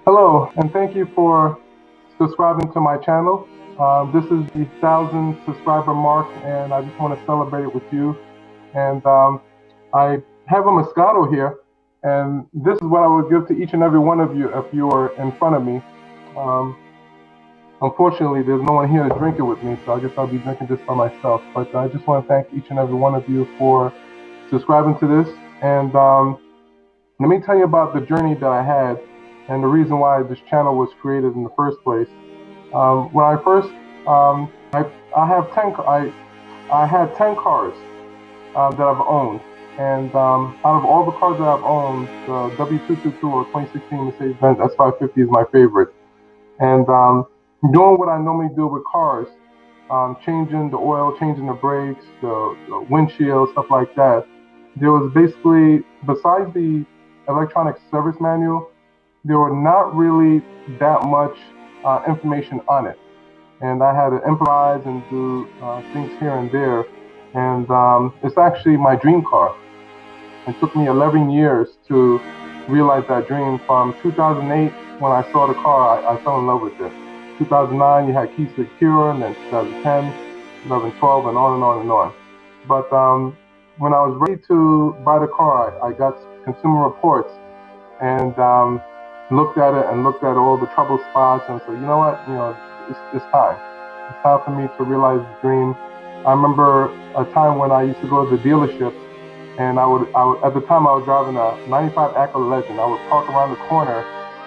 Hello, and thank you for subscribing to my channel. This is the 1,000 subscriber mark, and I just want to celebrate it with you. And I have a Moscato here, and this is what I would give to each and every one of you if you were in front of me. Um, Unfortunately, there's no one here to drink it with me, so I guess I'll be drinking this by myself. But I just want to thank each and every one of you for subscribing to this. And let me tell you about the journey that I had and the reason why this channel was created in the first place. When I first, I have 10, I had 10 cars that I've owned. And out of all the cars that I've owned, the W222 or 2016 Mercedes Benz S550 is my favorite. And doing what I normally do with cars, changing the oil, changing the brakes, the windshield, stuff like that, there was basically, besides the electronic service manual, there were not really that much information on it. And I had to improvise and do things here and there. And it's actually my dream car. It took me 11 years to realize that dream. From 2008, when I saw the car, I fell in love with it. 2009, you had Key Secure, and then 2010, 2012, and on and on and on. But when I was ready to buy the car, I got Consumer Reports and looked at it and looked at all the trouble spots and said, you know what, it's time. It's time for me to realize the dream. I remember a time when I used to go to the dealership, and I would at the time I was driving a 95 Acura Legend. I would park around the corner,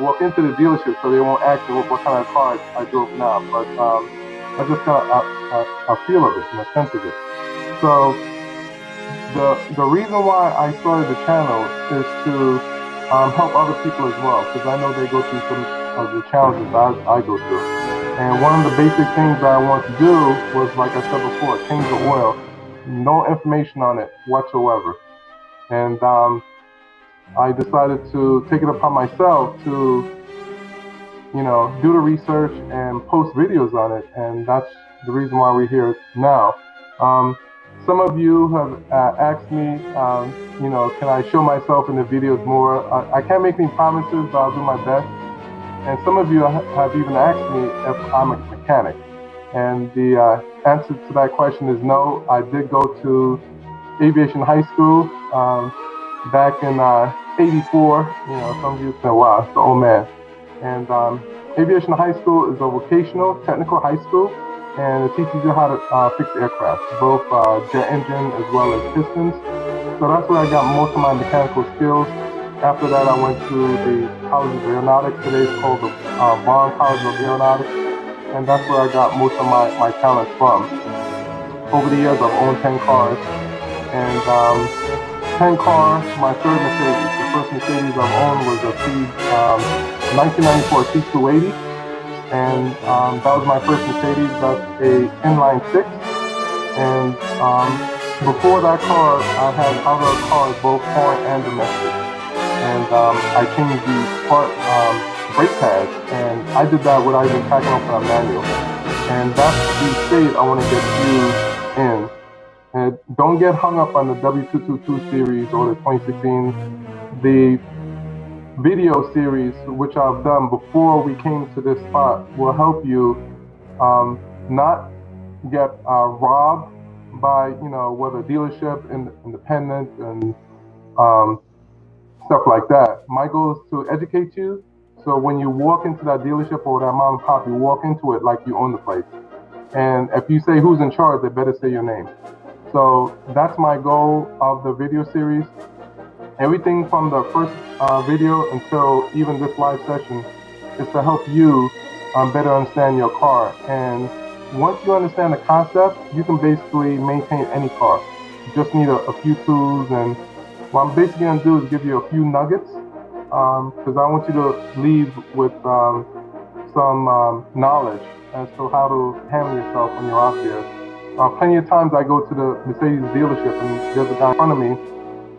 walk into the dealership so they won't ask me what kind of car I drove now. But I just got a feel of it and a sense of it. So the reason why I started the channel is to help other people as well, because I know they go through some of the challenges I go through. And one of the basic things that I wanted to do was, like I said before, change the oil. No information on it whatsoever. And I decided to take it upon myself to, do the research and post videos on it. And that's the reason why we're here now. Some of you have asked me, can I show myself in the videos more? I can't make any promises, but I'll do my best. And some of you have even asked me if I'm a mechanic. And the answer to that question is no. I did go to aviation high school back in '84. Some of you say, wow, it's the old man. And aviation high school is a vocational technical high school, and it teaches you how to fix aircraft, both jet engine as well as pistons. So that's where I got most of my mechanical skills. After that, I went to the College of Aeronautics. Today it's called the Vaughn College of Aeronautics, and that's where I got most of my talents from. Over the years, I've owned 10 cars, and 10 car, my third Mercedes. The first Mercedes I've owned was a 1994 C280, and that was my first Mercedes. That's a inline six, and before that car, I had other cars, both foreign and domestic. And I changed the brake pads, and I did that without even packing up a manual. And that's the state I want to get you in. And don't get hung up on the W222 series or the 2016. The video series, which I've done before we came to this spot, will help you not get robbed by, whether dealership, independent, and stuff like that. My goal is to educate you, so when you walk into that dealership or that mom and pop, you walk into it like you own the place. And if you say who's in charge, they better say your name. So that's my goal of the video series. Everything from the first video until even this live session is to help you better understand your car. And once you understand the concept, you can basically maintain any car. You just need a few tools, and what I'm basically going to do is give you a few nuggets, because I want you to leave with some knowledge as to how to handle yourself when you're out there. Plenty of times I go to the Mercedes dealership, and there's a guy in front of me,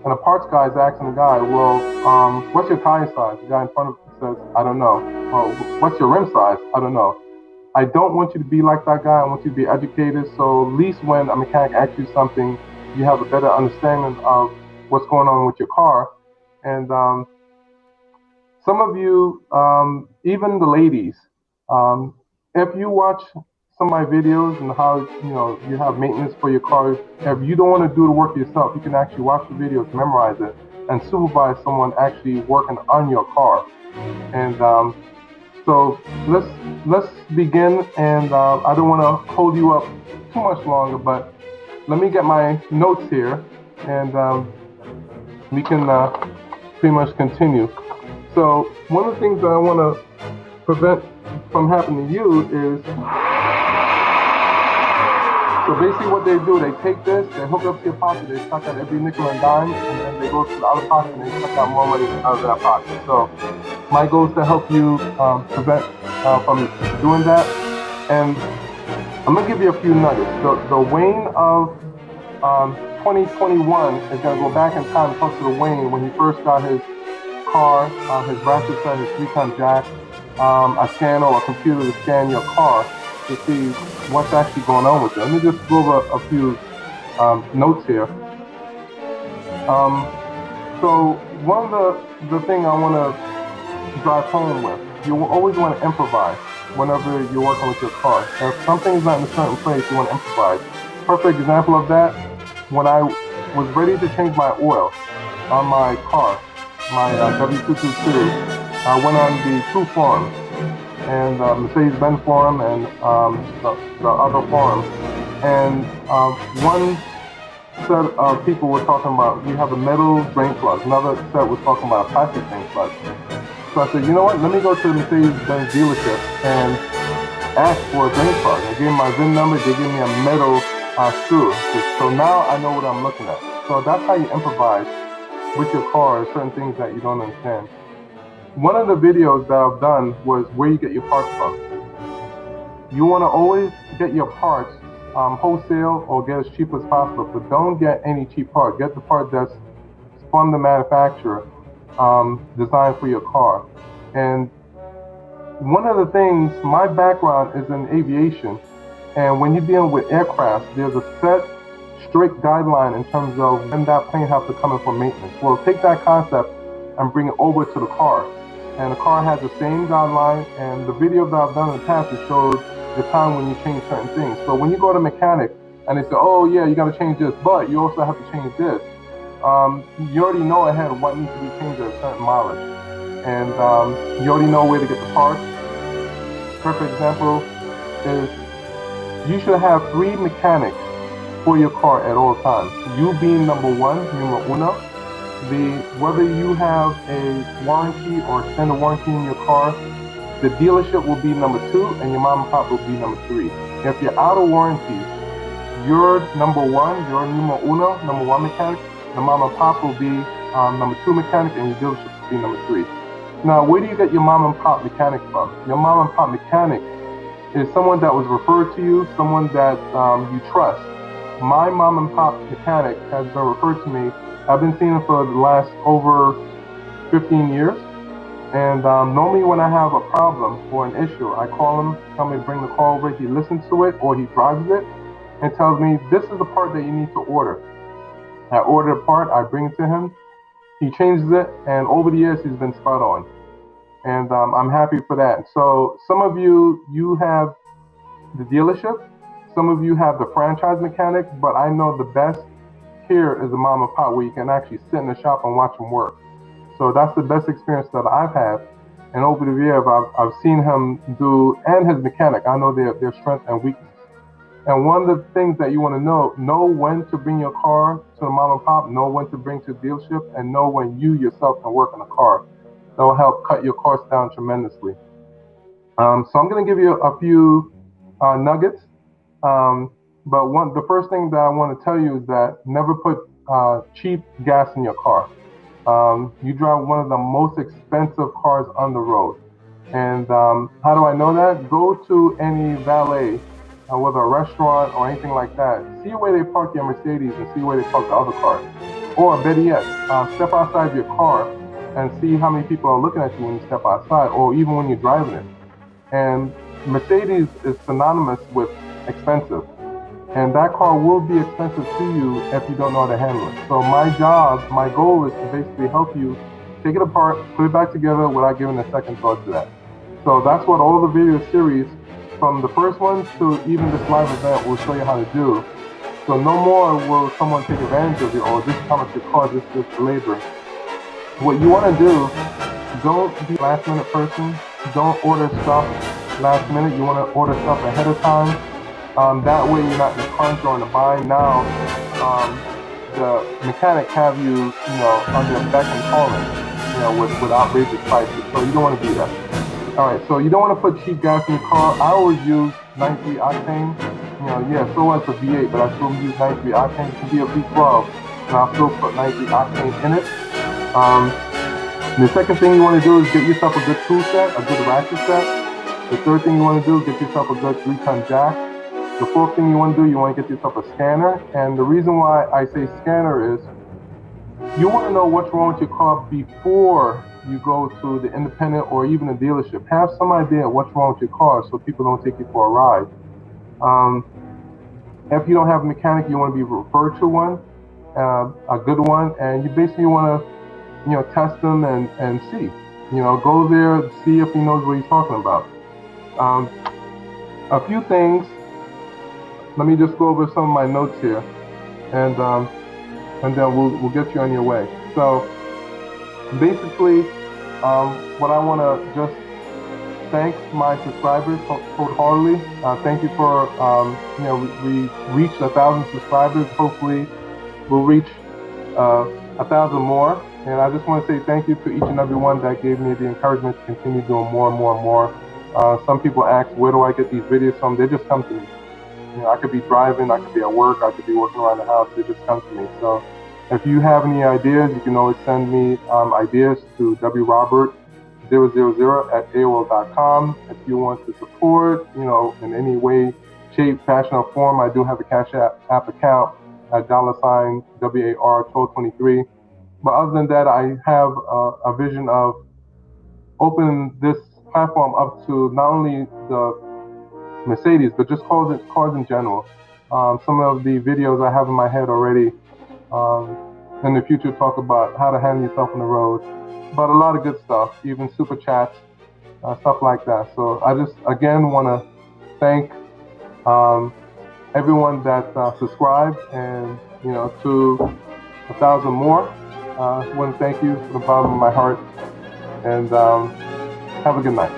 and a parts guy is asking the guy, well, what's your tire size? The guy in front of him says, I don't know. Well, what's your rim size? I don't know. I don't want you to be like that guy. I want you to be educated, so at least when a mechanic asks you something, you have a better understanding of what's going on with your car. And some of you, even the ladies, um, if you watch some of my videos and how you have maintenance for your car, if you don't want to do the work yourself, you can actually watch the videos, memorize it, and supervise someone actually working on your car. And so let's begin. And I don't want to hold you up too much longer, but let me get my notes here, and we can pretty much continue. So one of the things that I want to prevent from happening to you is, so basically what they do, they take this, they hook up to your pocket, they suck out every nickel and dime, and then they go to the other pocket and they suck out more money out of that pocket. So my goal is to help you prevent from doing that. And I'm going to give you a few nuggets. The Wayne of 2021 is going to go back in time and talk to the Wayne when he first got his car, his ratchet set, his 3-ton jack, a scanner or a computer to scan your car to see what's actually going on with it. Let me just go over a few notes here. So one of the thing I want to drive home with, you will always want to improvise whenever you're working with your car. If something's not in a certain place, you want to improvise. Perfect example of that, when I was ready to change my oil on my car, my W222, I went on the two forums, and Mercedes Benz forum and the other forum. And one set of people were talking about, we have a metal drain plug. Another set was talking about a plastic drain plug. So I said, you know what, let me go to the Mercedes Benz dealership and ask for a drain plug. I gave them my VIN number, they gave me a metal screw. So now I know what I'm looking at. So that's how you improvise with your car, certain things that you don't understand. One of the videos that I've done was where you get your parts from. You want to always get your parts wholesale or get as cheap as possible, but don't get any cheap part. Get the part that's from the manufacturer, designed for your car. And one of the things, my background is in aviation, and when you're dealing with aircraft, there's a set, strict guideline in terms of when that plane has to come in for maintenance. Well, take that concept and bring it over to the car. And the car has the same guideline, and the video that I've done in the past, it shows the time when you change certain things. So when you go to a mechanic and they say, oh yeah, you got to change this, but you also have to change this, you already know ahead what needs to be changed at a certain mileage. And you already know where to get the parts. Perfect example is you should have 3 mechanics for your car at all times. You being number 1, numero uno. Whether you have a warranty or extended warranty in your car, the dealership will be number 2 and your mom and pop will be number 3. If you're out of warranty, you're number 1, you're numero uno, number 1 mechanic. The mom and pop will be number 2 mechanic, and your dealership will be number 3. Now, where do you get your mom and pop mechanic from? Your mom and pop mechanic is someone that was referred to you, someone that you trust. My mom and pop mechanic has been referred to me. I've been seeing him for the last over 15 years. And normally when I have a problem or an issue, I call him, tell me to bring the car over. He listens to it or he drives it and tells me, this is the part that you need to order. I order a part, I bring it to him. He changes it, and over the years, he's been spot on. And I'm happy for that. So some of you have the dealership. Some of you have the franchise mechanic, but I know the best here is the mom and pop, where you can actually sit in the shop and watch him work. So that's the best experience that I've had. And over the years, I've seen him do, and his mechanic, I know their strength and weakness. And one of the things that you want to know when to bring your car to the mom and pop, know when to bring to the dealership, and know when you yourself can work on a car. That will help cut your costs down tremendously. So I'm going to give you a few nuggets. But the first thing that I want to tell you is that never put cheap gas in your car. You drive one of the most expensive cars on the road. And how do I know that? Go to any valet, whether a restaurant or anything like that. See where they park your Mercedes and see where they park the other cars. Or better yet, step outside your car and see how many people are looking at you when you step outside, or even when you're driving it. And Mercedes is synonymous with expensive. And that car will be expensive to you if you don't know how to handle it. So my goal is to basically help you take it apart, put it back together without giving a second thought to that. So that's what all the video series, from the first one to even this live event, will show you how to do. So no more will someone take advantage of you, or this is how much it costs, this is just labor. What you want to do, don't be a last minute person. Don't order stuff last minute. You want to order stuff ahead of time. That way you're not in a crunch or in a bind. Now, the mechanic have you, on their beck and calling, with outrageous prices. So you don't want to do that. All right, so you don't want to put cheap gas in your car. I always use 93 octane. So was a V8, but I still use 93 octane. It can be a V12, and I'll still put 93 octane in it. The second thing you want to do is get yourself a good tool set, a good ratchet set. The third thing you want to do is get yourself a good 3-ton jack. The fourth thing you want to do, you want to get yourself a scanner. And the reason why I say scanner is you want to know what's wrong with your car before you go to the independent or even a dealership. Have some idea what's wrong with your car so people don't take you for a ride. If you don't have a mechanic, you want to be referred to one, a good one, and you basically want to, test them and see. Go there, see if he knows what he's talking about. A few things. Let me just go over some of my notes here, and then we'll get you on your way. So basically, what I want to just thank my subscribers wholeheartedly. Thank you for we reached 1,000 subscribers. Hopefully, we'll reach 1,000 more. And I just want to say thank you to each and every one that gave me the encouragement to continue doing more and more and more. Some people ask, where do I get these videos from? They just come to me. I could be driving, I could be at work, I could be working around the house. They just come to me. So if you have any ideas, you can always send me ideas to wrobert000@aol.com. If you want to support, in any way, shape, fashion, or form, I do have a Cash App account at $WAR1223. But other than that, I have a vision of opening this platform up to not only the Mercedes, but just cars in general. Some of the videos I have in my head already in the future talk about how to handle yourself on the road, but a lot of good stuff, even super chats, stuff like that. So I just, again, want to thank everyone that subscribed, and, to 1,000 more. I want to thank you from the bottom of my heart, and have a good night.